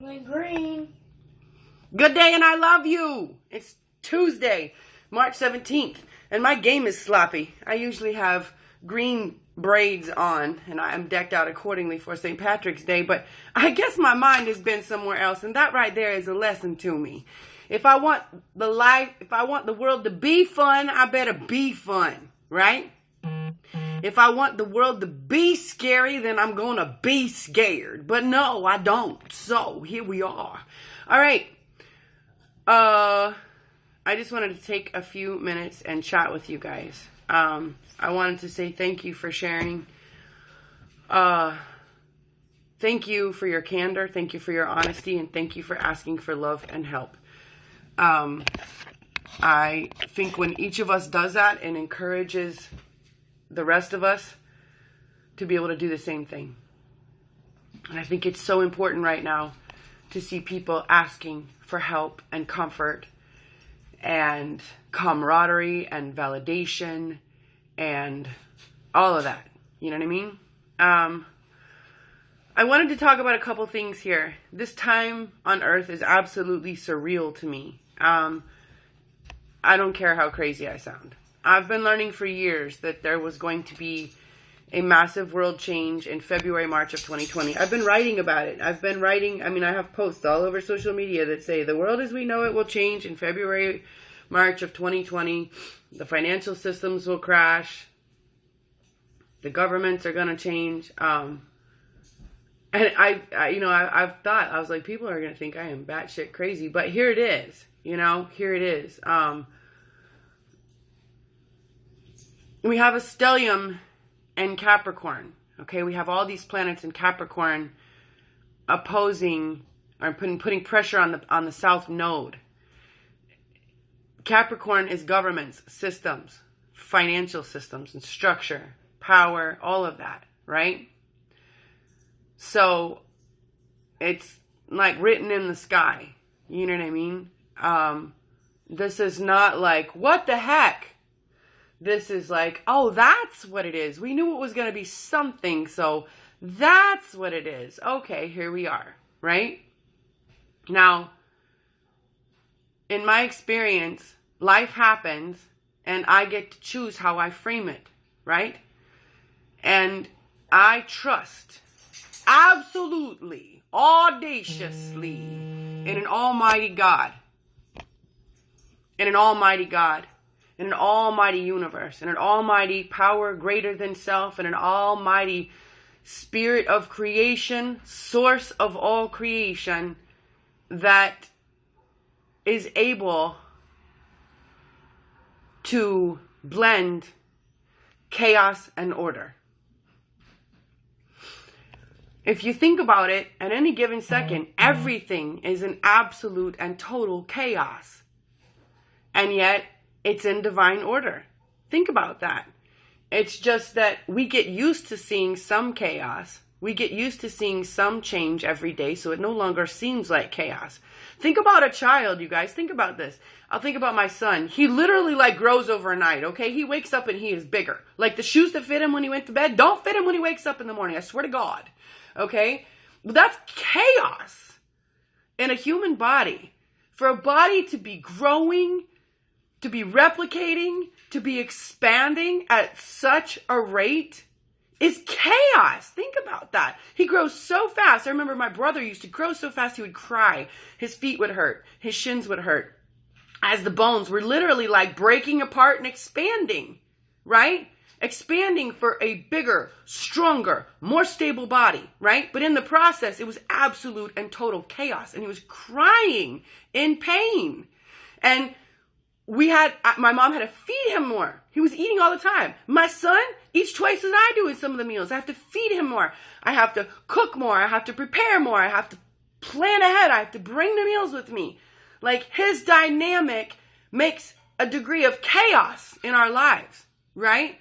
Like green. Good day and I love you. It's Tuesday, March 17th, and my game is sloppy. I usually have green braids on, and I am decked out accordingly for St. Patrick's Day, but I guess my mind has been somewhere else, and that right there is a lesson to me. If I want the world to be fun, I better be fun, right? If I want the world to be scary, then I'm going to be scared. But no, I don't. So here we are. All right. I just wanted to take a few minutes and chat with you guys. I wanted to say thank you for sharing. Thank you for your candor. Thank you for your honesty. And thank you for asking for love and help. I think when each of us does that and encourages the rest of us to be able to do the same thing. And I think it's so important right now to see people asking for help and comfort and camaraderie and validation and all of that. You know what I mean? I wanted to talk about a couple things here. This time on Earth is absolutely surreal to me. I don't care how crazy I sound. I've been learning for years that there was going to be a massive world change in February, March of 2020. I've been writing about it. I have posts all over social media that say the world as we know it will change in February, March of 2020. The financial systems will crash. The governments are going to change. And I've thought, I was like, people are going to think I am batshit crazy. But here it is. Here it is. We have a stellium in Capricorn. Okay, we have all these planets in Capricorn opposing or putting pressure on the South Node. Capricorn is governments, systems, financial systems, and structure, power, all of that, right? So it's like written in the sky. You know what I mean? This is not like, what the heck? This is like, oh, that's what it is. We knew it was going to be something, so that's what it is. Okay, here we are, right? Now, in my experience, life happens, and I get to choose how I frame it, right? And I trust absolutely, audaciously in an almighty God. In an almighty God. In an almighty universe, in an almighty power greater than self, in an almighty spirit of creation, source of all creation, that is able to blend chaos and order. If you think about it, at any given second, everything is in absolute and total chaos. And yet, it's in divine order. Think about that. It's just that we get used to seeing some chaos. We get used to seeing some change every day, so it no longer seems like chaos. Think about a child, you guys. Think about this. I'll think about my son. He literally grows overnight, okay? He wakes up and he is bigger. Like the shoes that fit him when he went to bed don't fit him when he wakes up in the morning. I swear to God, okay? But that's chaos in a human body. For a body to be growing, to be replicating, to be expanding at such a rate is chaos. Think about that. He grows so fast. I remember my brother used to grow so fast he would cry. His feet would hurt. His shins would hurt. As the bones were literally breaking apart and expanding, right? Expanding for a bigger, stronger, more stable body, right? But in the process, it was absolute and total chaos. And he was crying in pain. And my mom had to feed him more. He was eating all the time. My son eats twice as I do in some of the meals. I have to feed him more. I have to cook more. I have to prepare more. I have to plan ahead. I have to bring the meals with me. His dynamic makes a degree of chaos in our lives, right?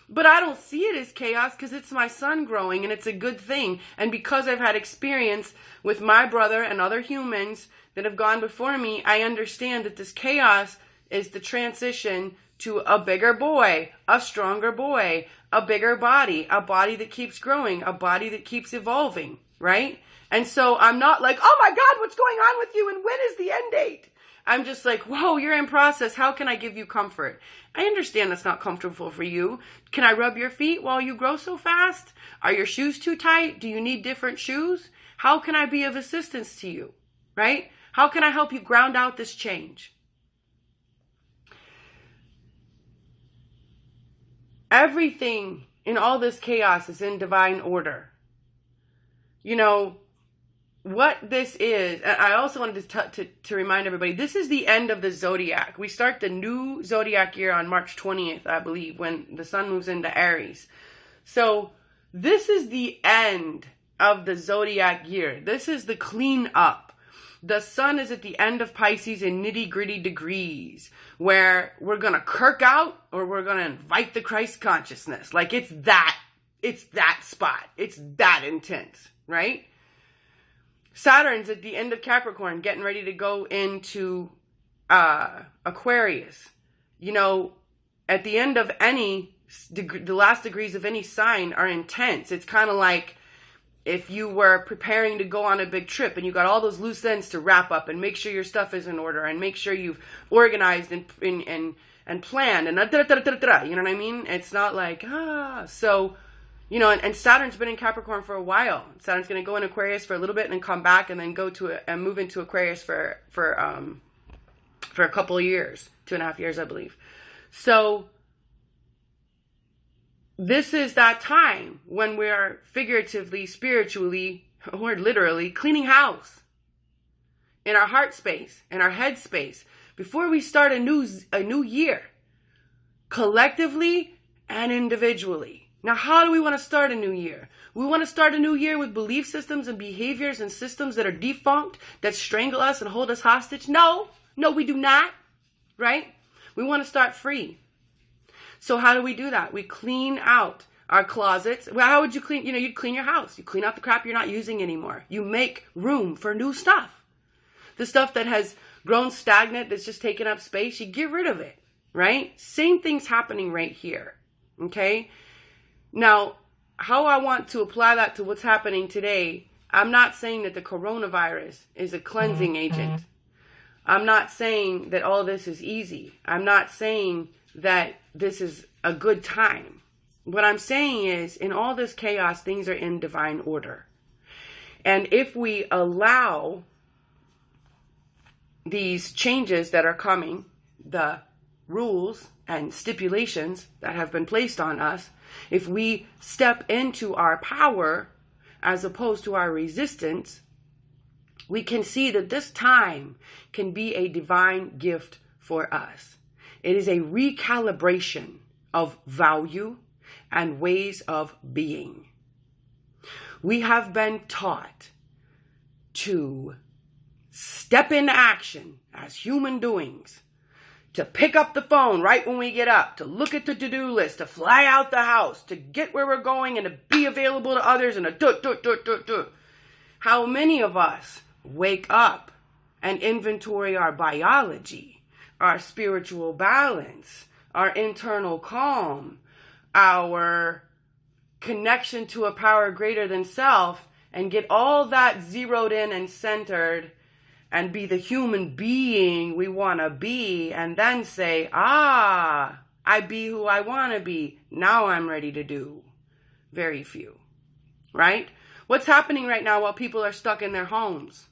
But I don't see it as chaos because it's my son growing and it's a good thing. And because I've had experience with my brother and other humans that have gone before me, I understand that this chaos is the transition to a bigger boy, a stronger boy, a bigger body, a body that keeps growing, a body that keeps evolving, right? And so I'm not like, oh my God, what's going on with you? And when is the end date? I'm just like, whoa, you're in process. How can I give you comfort? I understand that's not comfortable for you. Can I rub your feet while you grow so fast? Are your shoes too tight? Do you need different shoes? How can I be of assistance to you? Right? How can I help you ground out this change? Everything in all this chaos is in divine order. You know, what this is, and I also wanted to remind everybody, this is the end of the Zodiac. We start the new Zodiac year on March 20th, I believe, when the sun moves into Aries. So this is the end of the Zodiac year. This is the clean up. The sun is at the end of Pisces in nitty-gritty degrees, where we're going to kirk out or we're going to invite the Christ consciousness. Like it's that spot. It's that intense, right? Saturn's at the end of Capricorn, getting ready to go into Aquarius. You know, at the end of the last degrees of any sign are intense. It's kind of like if you were preparing to go on a big trip and you got all those loose ends to wrap up and make sure your stuff is in order and make sure you've organized and planned and you know what I mean? It's not like, so... You know, and Saturn's been in Capricorn for a while. Saturn's going to go in Aquarius for a little bit and then come back and then go to and move into Aquarius for a couple of years, 2.5 years, I believe. So this is that time when we are figuratively, spiritually, or literally cleaning house in our heart space, in our head space, before we start a new year, collectively and individually. Now, how do we want to start a new year? We want to start a new year with belief systems and behaviors and systems that are defunct, that strangle us and hold us hostage? No, we do not, right? We want to start free. So how do we do that? We clean out our closets. Well, how would you clean? You know, you'd clean your house. You clean out the crap you're not using anymore. You make room for new stuff. The stuff that has grown stagnant, that's just taking up space, you get rid of it, right? Same thing's happening right here, okay? Now, how I want to apply that to what's happening today, I'm not saying that the coronavirus is a cleansing agent. I'm not saying that all this is easy. I'm not saying that this is a good time. What I'm saying is, in all this chaos, things are in divine order. And if we allow these changes that are coming, the rules and stipulations that have been placed on us, if we step into our power as opposed to our resistance, we can see that this time can be a divine gift for us. It is a recalibration of value and ways of being. We have been taught to step into action as human doings, to pick up the phone right when we get up, to look at the to-do list, to fly out the house, to get where we're going and to be available to others and to How many of us wake up and inventory our biology, our spiritual balance, our internal calm, our connection to a power greater than self, and get all that zeroed in and centered and be the human being we want to be, and then say, I be who I want to be. Now I'm ready to do. Very few, right? What's happening right now while people are stuck in their homes?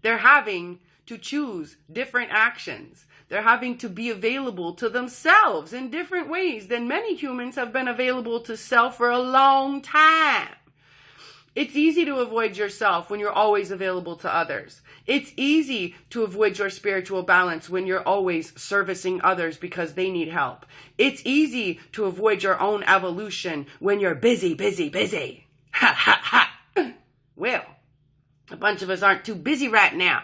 They're having to choose different actions. They're having to be available to themselves in different ways than many humans have been available to self for a long time. It's easy to avoid yourself when you're always available to others. It's easy to avoid your spiritual balance when you're always servicing others because they need help. It's easy to avoid your own evolution when you're busy. Ha, ha, ha. Well, a bunch of us aren't too busy right now.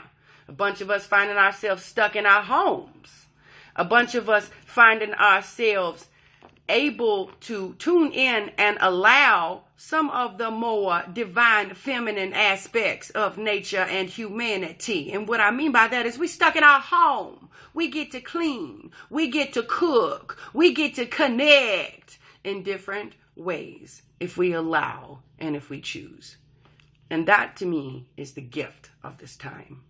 A bunch of us finding ourselves stuck in our homes. A bunch of us finding ourselves able to tune in and allow some of the more divine feminine aspects of nature and humanity. And what I mean by that is we stuck in our home. We get to clean. We get to cook. We get to connect in different ways if we allow and if we choose. And that to me is the gift of this time.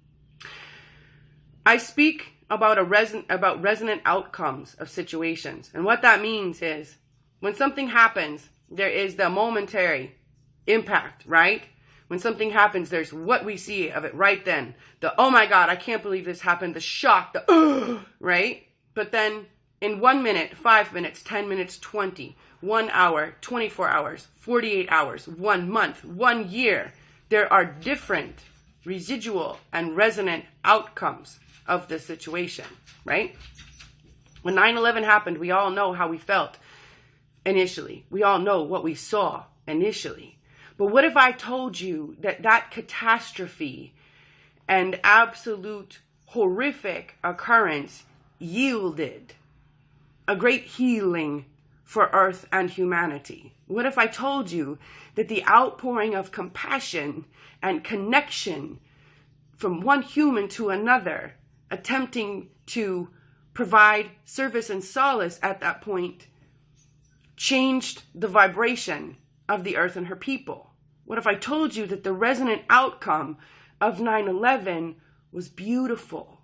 I speak about resonant outcomes of situations. And what that means is when something happens, there is the momentary impact, right? When something happens, there's what we see of it right then. The, oh my God, I can't believe this happened. The shock, the, right? But then in 1 minute, 5 minutes, 10 minutes, 20, 1 hour, 24 hours, 48 hours, 1 month, 1 year, there are different residual and resonant outcomes of the situation, right? When 9/11 happened, we all know how we felt initially. We all know what we saw initially. But what if I told you that that catastrophe and absolute horrific occurrence yielded a great healing for Earth and humanity? What if I told you that the outpouring of compassion and connection from one human to another, attempting to provide service and solace at that point, changed the vibration of the Earth and her people? What if I told you that the resonant outcome of 9/11 was beautiful?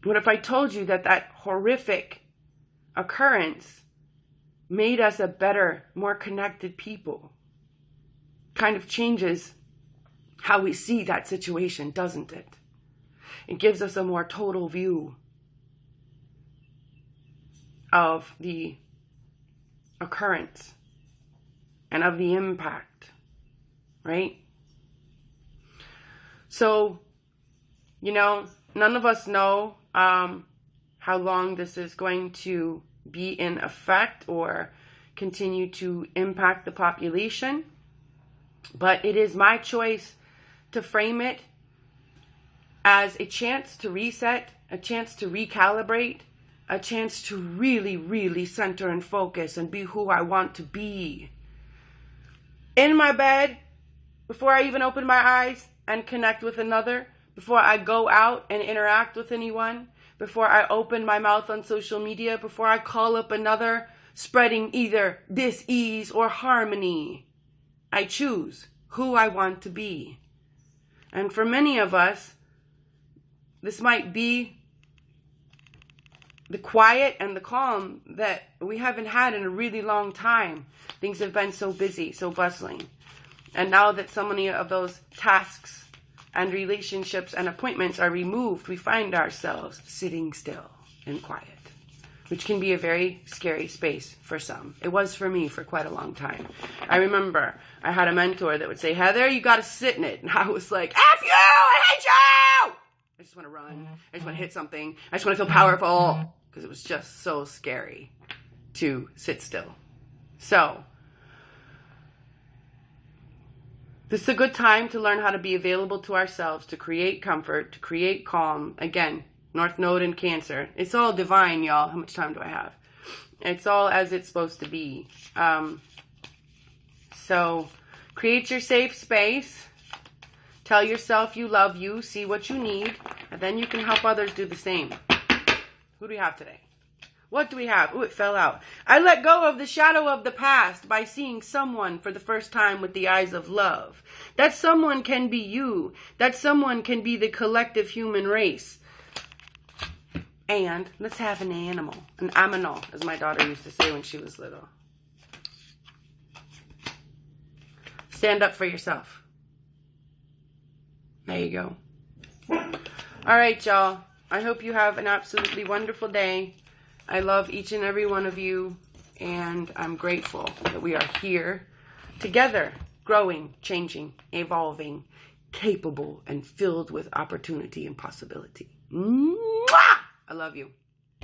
What if I told you that that horrific occurrence made us a better, more connected people? Kind of changes how we see that situation, doesn't it? It gives us a more total view of the occurrence and of the impact, right? So, none of us know how long this is going to be in effect or continue to impact the population. But it is my choice to frame it as a chance to reset, a chance to recalibrate, a chance to really, really center and focus and be who I want to be. In my bed, before I even open my eyes and connect with another, before I go out and interact with anyone, before I open my mouth on social media, before I call up another, spreading either dis-ease or harmony, I choose who I want to be. And for many of us, this might be the quiet and the calm that we haven't had in a really long time. Things have been so busy, so bustling. And now that so many of those tasks and relationships and appointments are removed, we find ourselves sitting still and quiet, which can be a very scary space for some. It was for me for quite a long time. I remember I had a mentor that would say, Heather, you got to sit in it. And I was like, F you! I hate you! I just want to run. I just want to hit something. I just want to feel powerful. Because it was just so scary to sit still. So, this is a good time to learn how to be available to ourselves, to create comfort, to create calm. Again, North Node in Cancer. It's all divine, y'all. How much time do I have? It's all as it's supposed to be. So, create your safe space. Tell yourself you love you. See what you need. And then you can help others do the same. Who do we have today? What do we have? Ooh, it fell out. I let go of the shadow of the past by seeing someone for the first time with the eyes of love. That someone can be you. That someone can be the collective human race. And let's have an animal. An aminal, as my daughter used to say when she was little. Stand up for yourself. There you go. All right, y'all. I hope you have an absolutely wonderful day. I love each and every one of you, and I'm grateful that we are here together, growing, changing, evolving, capable, and filled with opportunity and possibility. Mwah! I love you.